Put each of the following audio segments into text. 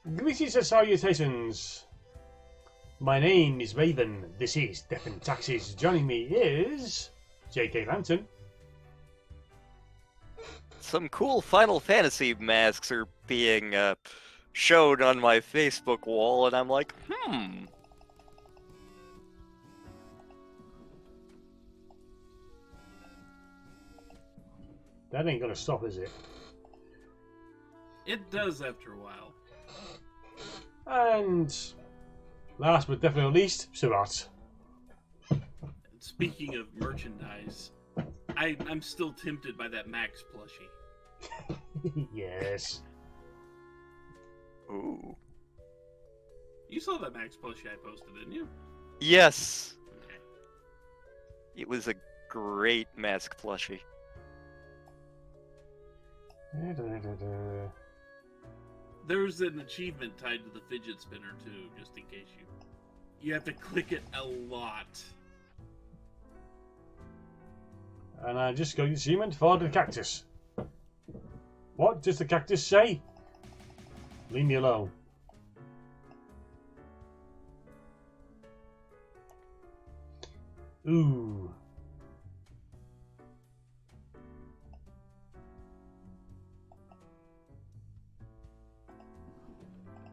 Greetings and salutations. My name is Raven. This is Death and Taxes. Joining me is JKLantern. Some cool Final Fantasy masks are being shown on my Facebook wall, and I'm like, That ain't gonna stop, is it? It does after a while. And last but definitely not least, Surat. Speaking of merchandise, I'm still tempted by that Max plushie. Yes. ooh. You saw that Max plushie I posted, didn't you? Yes, Okay. it was a great mask plushie. There's an achievement tied to the fidget spinner too, just in case you have to click it a lot. And I just got the achievement for the cactus. What does the cactus say? Leave me alone. Ooh.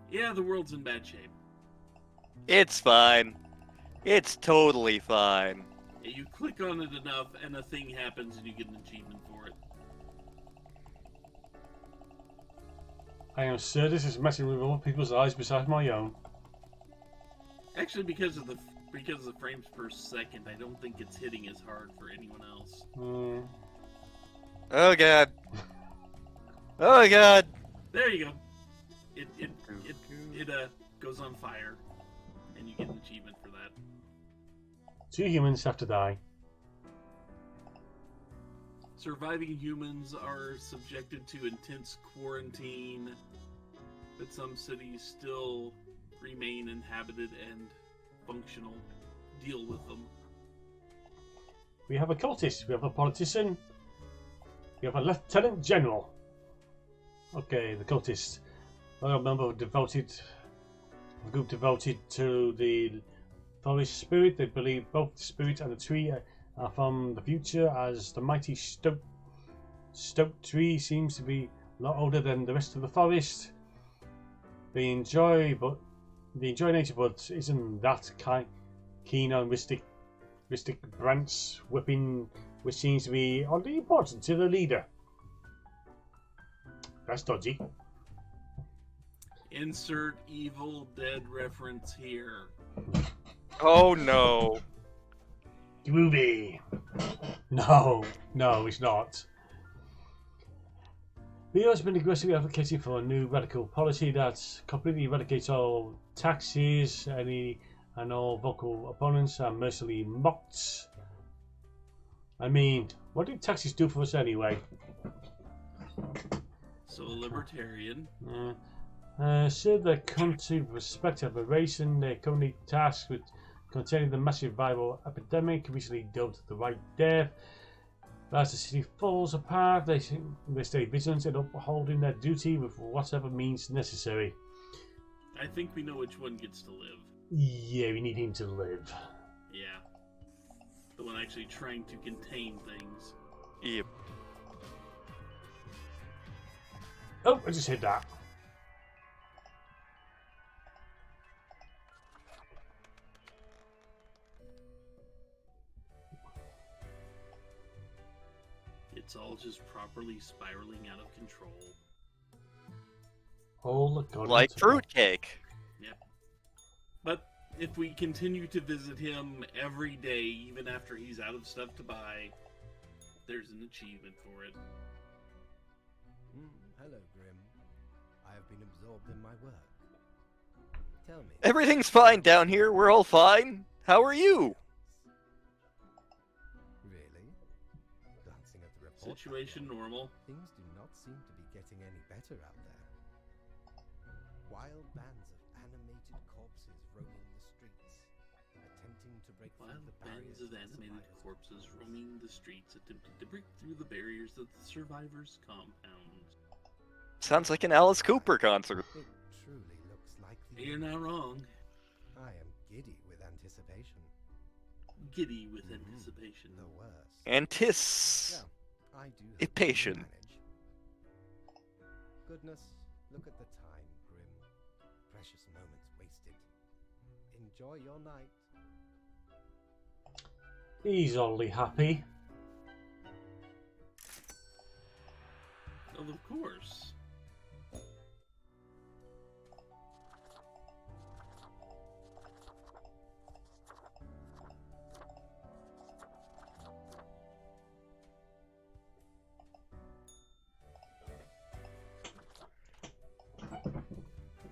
Yeah, the world's in bad shape. It's fine. It's totally fine. Yeah, you click on it enough, and a thing happens, and you get an achievement for it. I am sure this is messing with other people's eyes besides my own. Actually, because of the frames per second, I don't think it's hitting as hard for anyone else. Oh god. Oh god. There you go. It goes on fire, and you get an achievement for that. 2 humans have to die. Surviving humans are subjected to intense quarantine, but some cities still remain inhabited and functional. Deal with them. We have a cultist, we have a politician, we have a lieutenant general. Okay, the cultist. A member devoted, a group devoted to the forest spirit. They believe both the spirit and the tree are from the future, as the mighty stoat tree seems to be a lot older than the rest of the forest. They enjoy nature, but isn't that keen on mystic branch whipping, which seems to be oddly important to the leader. That's dodgy. Insert Evil Dead reference here. Oh no. Groovy. No, it's not. Leo has been aggressively advocating for a new radical policy that completely eradicates all taxes, and all vocal opponents are mercilessly mocked. I mean, what do taxes do for us anyway? So a libertarian. Should the country respect aberration, they're currently tasked with containing the massive viral epidemic, recently dubbed the White Death. As the city falls apart, they stay vigilant in upholding their duty with whatever means necessary. I think we know which one gets to live. Yeah, we need him to live. Yeah. The one actually trying to contain things. Yep. Oh, I just hit that. It's all just properly spiraling out of control. Oh, look, God. Like fruitcake. Yep. But if we continue to visit him every day, even after he's out of stuff to buy, there's an achievement for it. Hello, Grim. I have been absorbed in my work. Tell me. Everything's fine down here. We're all fine. How are you? Really? Glancing at the report, Situation normal. things do not seem to be getting any better out there. Wild bands of animated corpses roaming the streets, attempting to break through Wild the bands barriers of that animated survivors corpses roaming the streets, attempting to break through the barriers of the survivors' compounds. Sounds like an Alice Cooper concert. It truly You're not wrong. I am giddy with anticipation. Giddy with anticipation. The worst. Antis. Well, I do hope Impatient. you manage. Goodness, look at the time, Grim. Precious moments wasted. Enjoy your night. He's only happy. Well, of course.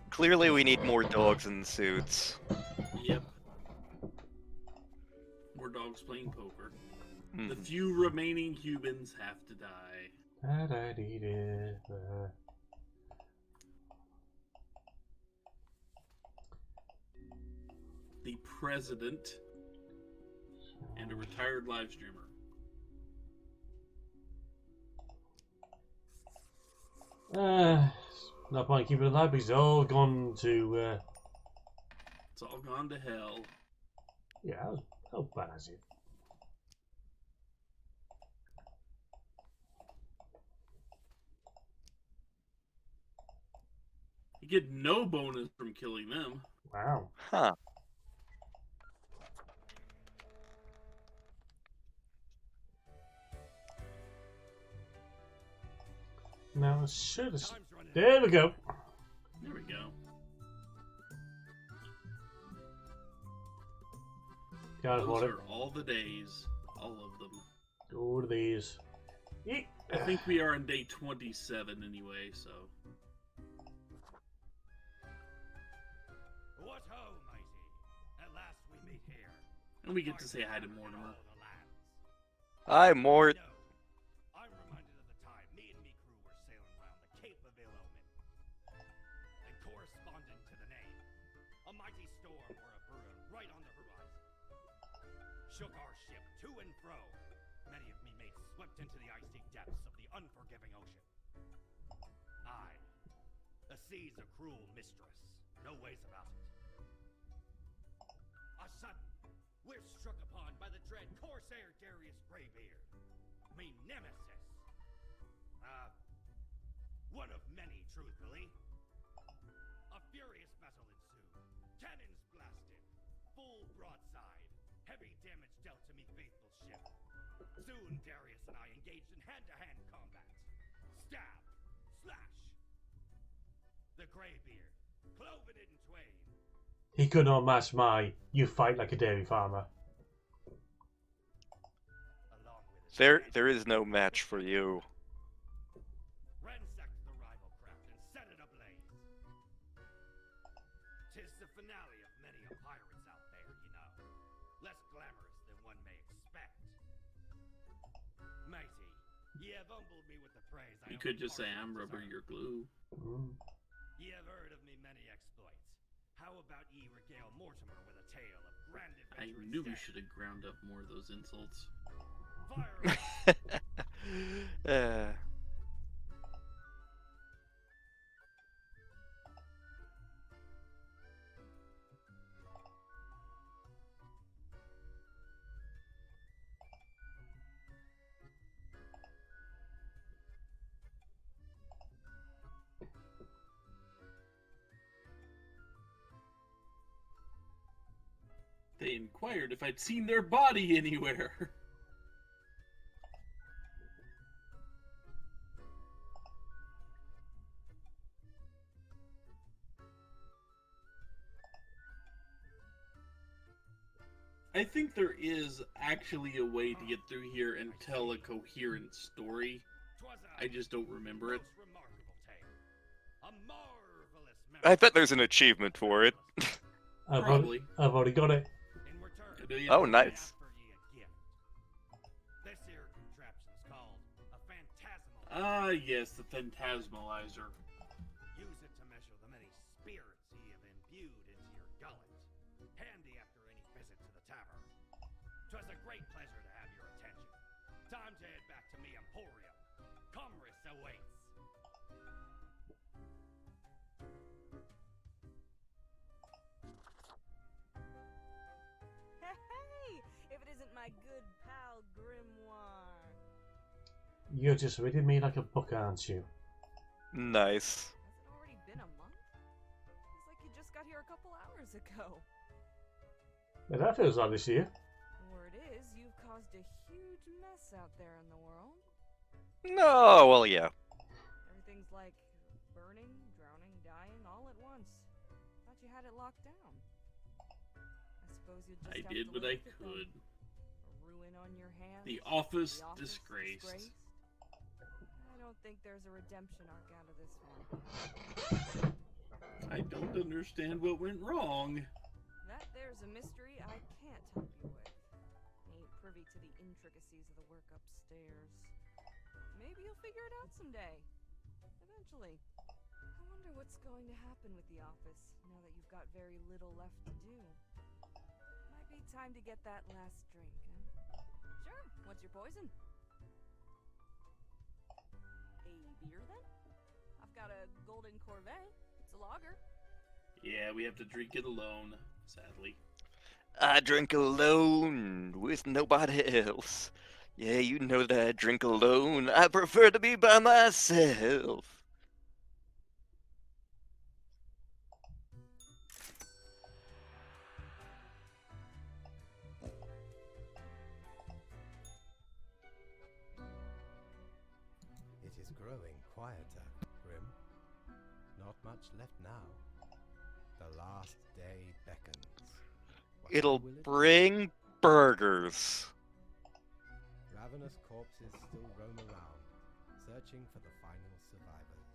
Clearly we need more dogs in suits. Yep. More dogs playing poker. Hmm. The few remaining humans have to die. The president and a retired live streamer. Not mind keeping it alive, but he's all gone to. It's all gone to hell. Yeah, how bad is it? You get no bonus from killing them. Wow. Huh. Now, should have. There we go. There we go. Can't afford Those it. are all the days. All of them. Go to these. Eek. I think we are on day 27 anyway, so. What ho, mighty! At last we meet here. And we get to say hi to Mortimer. Hi, Mort. No, I'm reminded of the time me and me crew were sailing around the Cape of Ill Omen. And corresponding to the name, a mighty storm or a burden right on the horizon. Shook our ship to and fro. Many of me mates swept into the icy depths of the unforgiving ocean. Aye, the sea's a cruel mistress. No ways about it. A sudden, we're struck upon by the dread Corsair Darius Greybeard, me nemesis. One of many, truthfully. A furious battle ensued. Cannons blasted, full broadside, heavy damage dealt to me faithful ship. Soon Darius and I engaged in hand-to-hand combat. Stab, slash. The Greybeard clove it in twain. He could not match my "you fight like a dairy farmer." Along with his There is no match for you. ransacked the rival craft and set it ablaze. Tis the finale of many a pirates out there, you know. Less glamorous than one may expect. Mighty, ye have humbled me with the praise I You could only just say, I'm partially rubber, deserve. you're glue. Ye have heard of me many exploits. How about ye regale Mortimer with a tale of grand I adventure knew we instead? should have ground up more of those insults. Fire away. They inquired if I'd seen their body anywhere. I think there is actually a way to get through here and tell a coherent story. 'Twas I just don't remember it. most remarkable tale. A marvelous I bet there's an achievement for it. Probably. I've already got it. In return, Do you? Oh, I nice. ask for ye a gift. This here contraption's called a phantasmal. Ah, yes, the Phantasmalizer. Use it to measure the many spirits ye have imbued into your gullet. Handy after any visit to the tavern. 'Twas a great pleasure to have your attention. Time to head back to me emporium. Commerce awaits. my good pal Grimoire. You're just reading me like a book, aren't you? Nice. Has it already been a month? Feels like you just got here a couple hours ago. Yeah, that feels like this year. Word is, you've caused a huge mess out there in the world. No, well, yeah. Everything's like burning, drowning, dying all at once. Thought you had it locked down. I suppose you just I have did to what live I with it could. then. A ruin on your hands. The office The office disgraced. I don't think there's a redemption arc out of this one. I don't understand what went wrong. That there's a mystery I can't help you with. Ain't privy to the intricacies of the work upstairs. Maybe you'll figure it out someday. Eventually. I wonder what's going to happen with the office now that you've got very little left to do. Might be time to get that last drink, huh? Sure. What's your poison? A beer then? I've got a golden Corvette. It's a lager. Yeah, we have to drink it alone, sadly. I drink alone with nobody else. Yeah, you know that I drink alone. I prefer to be by myself. It is growing quieter, Grim. Not much left now. The last day beckons. What It'll will it be? bring burgers. Ravenous corpses still roam around, searching for the final survivors.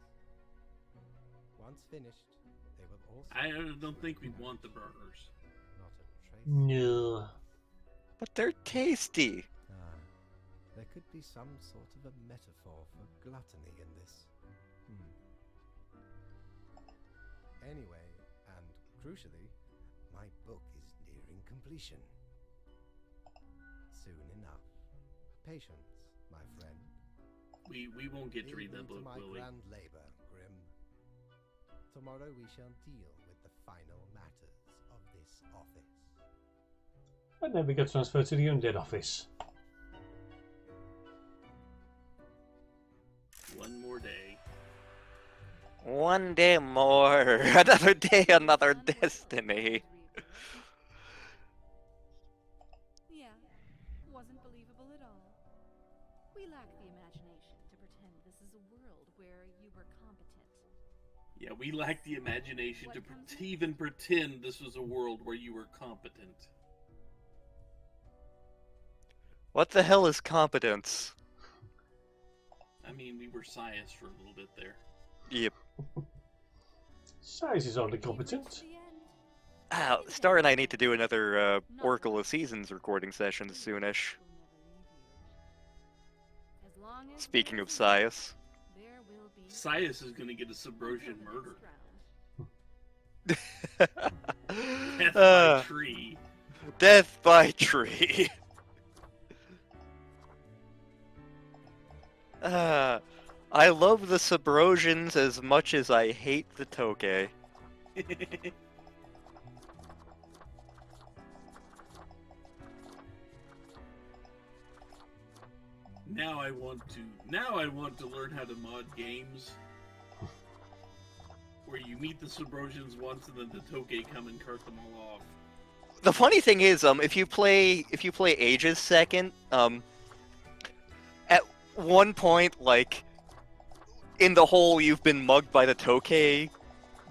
Once finished, they will also... I don't think we want the burgers. Not a trace. No. But they're tasty. Ah, there could be some sort of a metaphor for gluttony in this. Anyway, and crucially, my book is nearing completion. Soon enough. Patience, my friend. We won't get to read that Into book, my will we? grand labor, Grim. Tomorrow we shall deal with the final matters of this office. And then we get transferred to the undead office. One more day. One day more. Another day, another destiny. Yeah, wasn't believable at all. We lack the imagination to pretend this is a world where you were competent. Yeah, we lack the imagination to What comes even pretend this was a world where you were competent. What the hell is competence? I mean, we were science for a little bit there. Yep. Size is only We've competent. reached the end. Ah, Star and I need to do another Oracle of Seasons recording session soonish. Will never leave you. As long as Speaking of there's a world, Sias. there will be Sias is going to get a Subrosian until the murder. next round. Death by Ah, tree. death by tree. I love the Subrosians as much as I hate the Tokay. Now I want to learn how to mod games where you meet the Subrosians once and then the Tokay come and cart them all off. The funny thing is, if you play Aegis second, at one point, like in the whole "you've been mugged by the Tokay"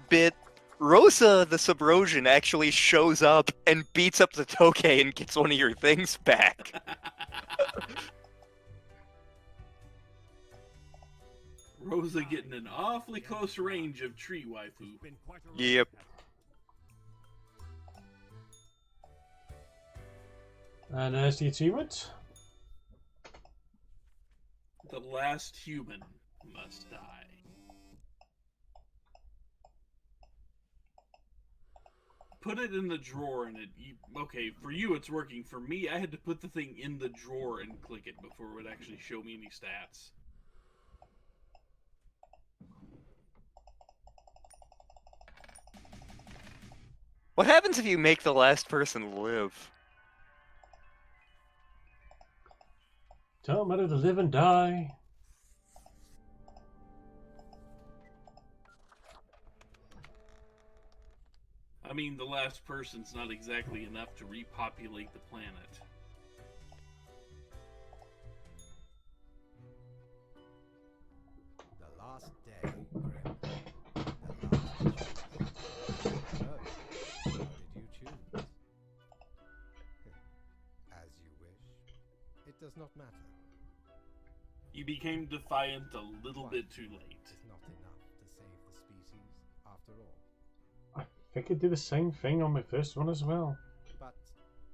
bit, Rosa the Subrosian actually shows up and beats up the Tokay and gets one of your things back. Rosa getting an awfully close range of tree waifu. It's been quite a ride. Yep. And there's the achievement. The last human must die. Put it in the drawer and okay, for you it's working. For me, I had to put the thing in the drawer and click it before it would actually show me any stats. What happens if you make the last person live? Don't matter to live and die. I mean, the last person's not exactly enough to repopulate the planet. The last day, Grim. The last choice. So, what did you choose? As you wish. It does not matter. You became defiant a little bit too late. It's not enough to save the species, after all. I think I did the same thing on my first one as well. But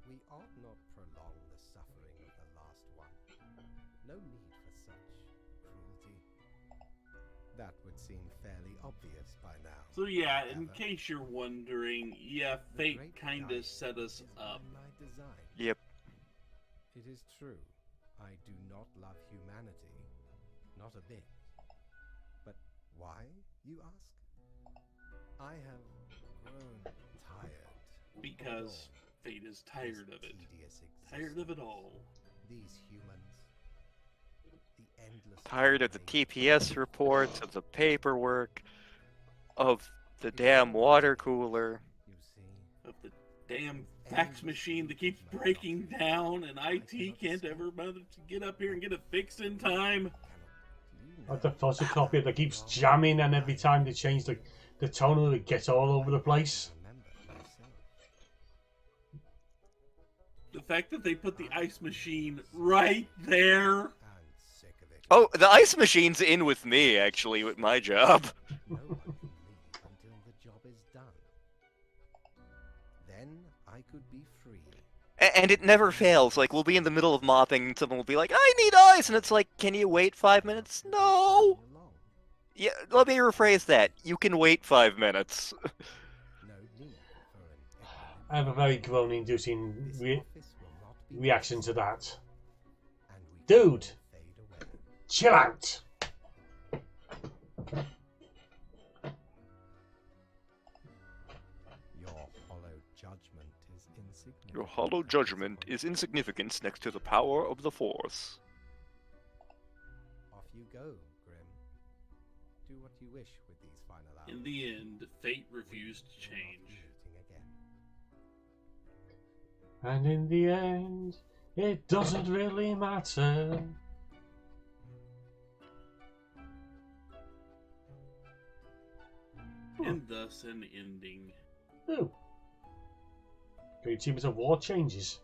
we ought not prolong the suffering of the last one. No need for such cruelty. That would seem fairly obvious by now. So yeah, in However, case you're wondering, yeah, the fate great kinda dice set us is up. by my design. Yep. It is true. I do not love humanity. Not a bit. But why, you ask? I have grown tired. Because fate is tired of it. Tedious Tired of it all. These humans. The endless Tired of the waiting. TPS reports, of the paperwork, of the damn water cooler. You see, Of the damn fax machine that keeps breaking down, and IT can't ever bother to get up here and get it fixed in time. Like the photocopier that keeps jamming, and every time they change the toner, it gets all over the place. remember myself. The fact that they put the ice machine right there. And sick of it. Oh, the ice machine's in with me, actually, with my job. No one can leave until the job is done. Then I could be free. And it never fails. Like, we'll be in the middle of mopping, and someone will be like, I need ice! And it's like, can you wait 5 minutes? No! Along. Yeah, let me rephrase that. You can wait 5 minutes. No need for an I have a very groan-inducing This office will not be reaction to that. and we Dude, fade away. chill out. Your hollow judgment is insignificant. Your hollow judgment is insignificance next to the power of the Force. Off you go, Grim. Do what you wish with these final hours. In the end, fate refused to We will not change. be meeting again. And in the end, it doesn't really matter. And thus an ending. Ooh. Great Achievements of War changes.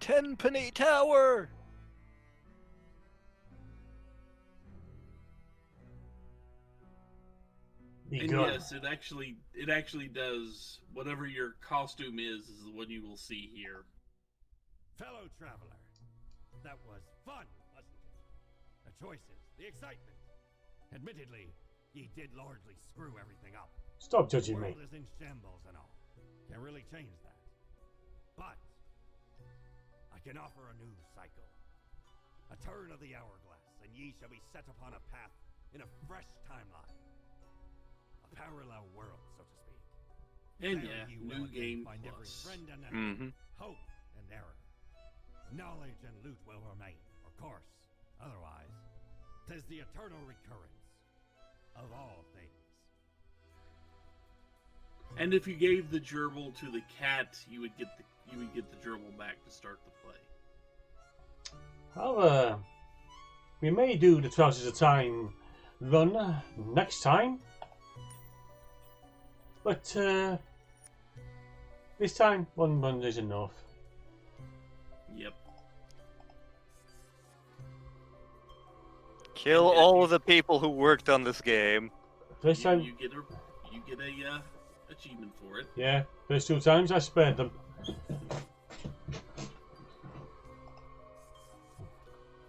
Tenpenny Tower! Be And good. yes, it actually does. Whatever your costume is the one you will see here. Fellow traveler, that was fun, wasn't it? The choices, the excitement. Admittedly, ye did largely screw everything up. Stop The judging me. world is in shambles and all. Can't really change that. But I can offer a new cycle. A turn of the hourglass, and ye shall be set upon a path in a fresh timeline. A parallel world, so to speak. And There yeah, ye will new again game find every plus. friend and enemy, Mm-hmm. hope and error. Knowledge and loot will remain, of course. Otherwise, 'tis the eternal recurrence of all things. And if you gave the gerbil to the cat, you would get the gerbil back to start the play. However, we may do the Trousers of Time run next time. But this time, one run is enough. Yep. Kill all of the people who worked on this game. First time, You get a achievement for it. yeah, first 2 times I spared them.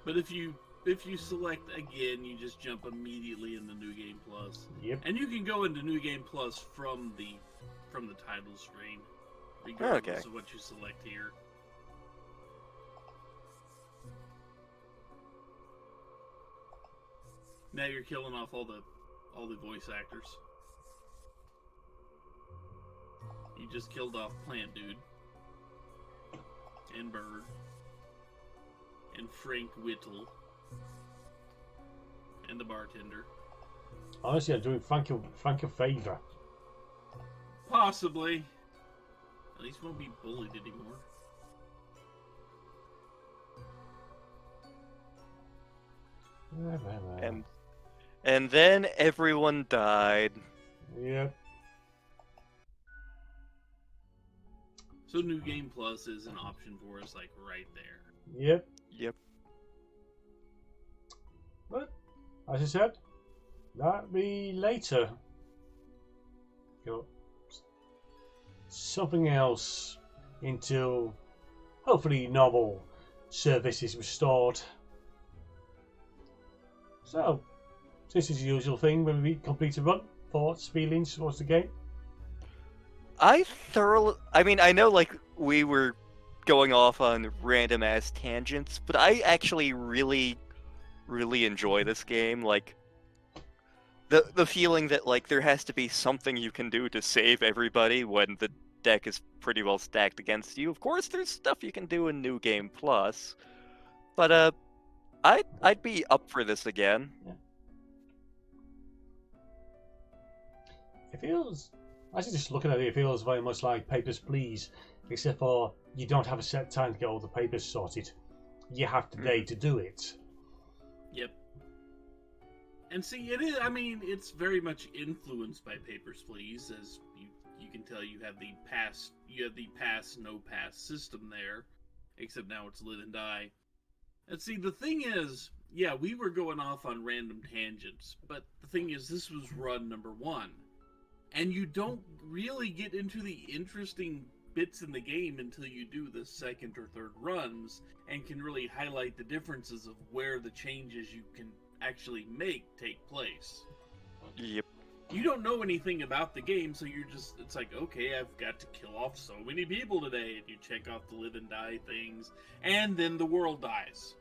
But if you select again, you just jump immediately into New Game Plus. Yep. And you can go into New Game Plus from the title screen, regardless Okay. of what you select here. Now you're killing off all the voice actors. You just killed off Plant Dude. And Bird. And Frank Whittle. And the bartender. Honestly, I'm doing Frank a favour. Possibly. At least won't be bullied anymore. And then everyone died. Yep. So New Game Plus is an option for us, like, right there. Yep. Yep. But, as I said, that'll be later. Got something else until hopefully normal service is restored. So, this is the usual thing when we complete a run. Thoughts, feelings towards the game? I mean, I know, like, we were going off on random-ass tangents, but I actually really, really enjoy this game. Like, the feeling that, like, there has to be something you can do to save everybody when the deck is pretty well stacked against you. Of course, there's stuff you can do in New Game Plus, but, I'd be up for this again. Yeah. It feels, actually just looking at it, it feels very much like Papers, Please, except for you don't have a set time to get all the papers sorted. You have today to do it. Yep. And see, it is, I mean, it's very much influenced by Papers, Please, as you can tell you have the pass, no pass system there, except now it's live and die. And see, the thing is, yeah, we were going off on random tangents, but the thing is, this was run number 1. And you don't really get into the interesting bits in the game until you do the second or third runs, and can really highlight the differences of where the changes you can actually make take place. Yep. You don't know anything about the game, so you're just, it's like, okay, I've got to kill off so many people today, and you check off the live and die things, and then the world dies.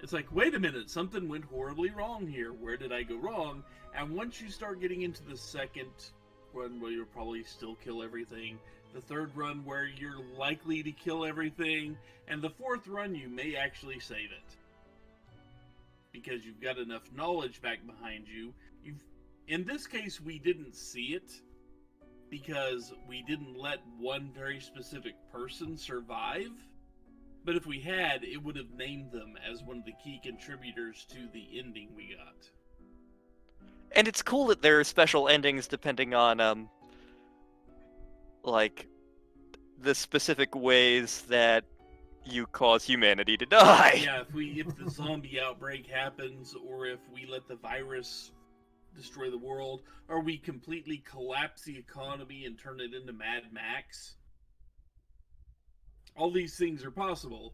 It's like, wait a minute, something went horribly wrong here. Where did I go wrong? And once you start getting into the second run where you'll probably still kill everything, the third run where you're likely to kill everything, and the fourth run you may actually save it. Because you've got enough knowledge back behind you. In this case, we didn't see it because we didn't let one very specific person survive. But if we had, it would have named them as one of the key contributors to the ending we got. And it's cool that there are special endings depending on, like, the specific ways that you cause humanity to die. Yeah, if the zombie outbreak happens, or if we let the virus destroy the world, or we completely collapse the economy and turn it into Mad Max. All these things are possible.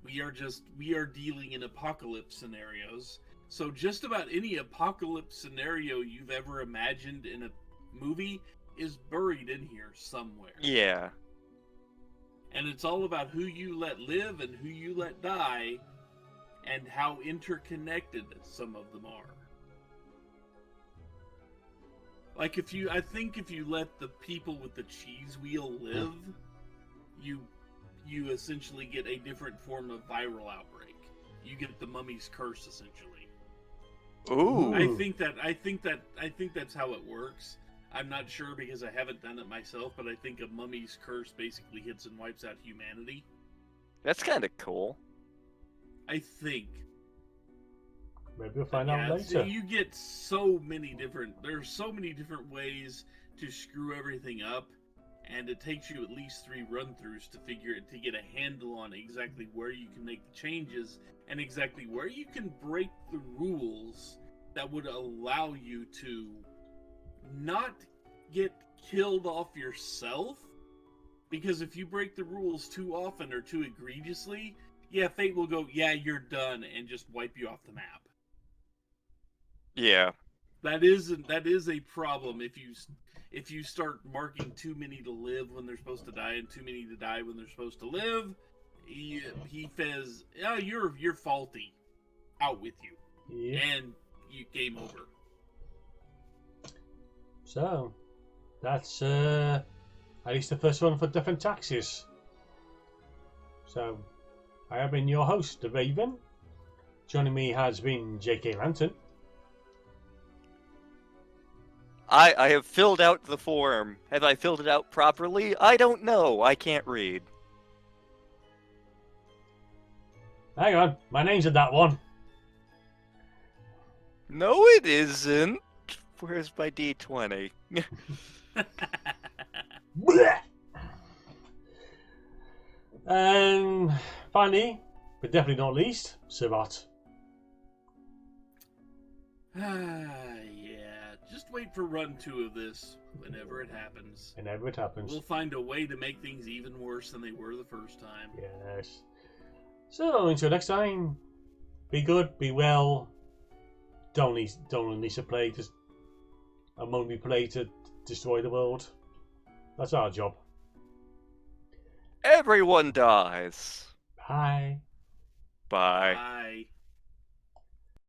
We are dealing in apocalypse scenarios. So just about any apocalypse scenario you've ever imagined in a movie is buried in here somewhere. Yeah. And it's all about who you let live and who you let die, and how interconnected some of them are. Like I think if you let the people with the cheese wheel live, you essentially get a different form of viral outbreak. You get the mummy's curse, essentially. Ooh. I think that's how it works. I'm not sure because I haven't done it myself, but I think a mummy's curse basically hits and wipes out humanity. That's kind of cool. I think. Maybe we'll find out later. You get so many different. There's so many different ways to screw everything up, and it takes you at least 3 run-throughs to get a handle on exactly where you can make the changes and exactly where you can break the rules that would allow you to not get killed off yourself. Because if you break the rules too often or too egregiously, yeah, fate will go, yeah, you're done, and just wipe you off the map. Yeah. That is a problem if you start marking too many to live when they're supposed to die and too many to die when they're supposed to live. He says, "Oh, you're faulty. out with you. Yeah. And you game over. So, that's at least the first one for Death and Taxes. So, I have been your host, The Raven. Joining me has been JKLantern. I have filled out the form. Have I filled it out properly? I don't know. I can't read. Hang on, my name's in that one. No, it isn't. Where's my D20? Blech. And finally, but definitely not least, Sivat. Yeah. Just wait for run 2 of this whenever it happens. Whenever it happens. We'll find a way to make things even worse than they were the first time. Yes. So until next time, be good, be well. Don't release a play to only play to destroy the world. That's our job. Everyone dies. Bye. Bye. Bye.